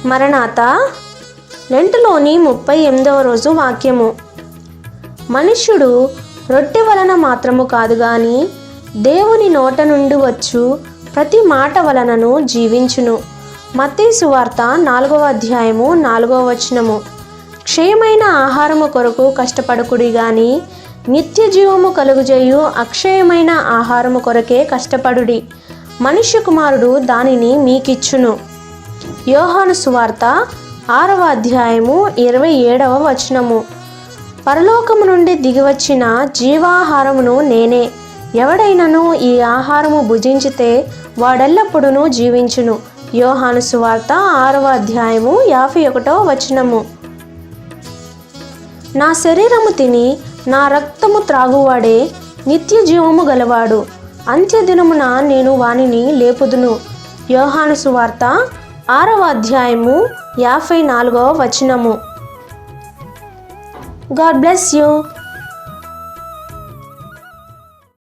మరణాత లెంటులోని 38వ రోజు వాక్యము. మనుష్యుడు రొట్టె వలన మాత్రము కాదు గాని దేవుని నోట నుండి వచ్చు ప్రతి మాట వలనను జీవించును. మత్తయి సువార్త 4వ అధ్యాయము 4వ వచనము. క్షయమైన ఆహారము కొరకు కష్టపడకుడి గాని నిత్య జీవము కలుగుజేయు అక్షయమైన ఆహారము కొరకే కష్టపడుడి. మనుష్య కుమారుడు దానిని మీకిచ్చును. యోహాను సువార్త 6వ అధ్యాయము 27వ వచనము. పరలోకము నుండి దిగివచ్చిన జీవాహారమును నేనే. ఎవడైనను ఈ ఆహారము భుజించితే వాడెల్లప్పుడూ జీవించును. యోహాను సువార్త 6వ అధ్యాయము 51వ వచనము. నా శరీరము తిని నా రక్తము త్రాగువాడే నిత్య జీవము గలవాడు. అంత్యదినమున నేను వానిని లేపుదును. యోహాను సువార్త 6వ అధ్యాయము 54వ వచనము. God bless you.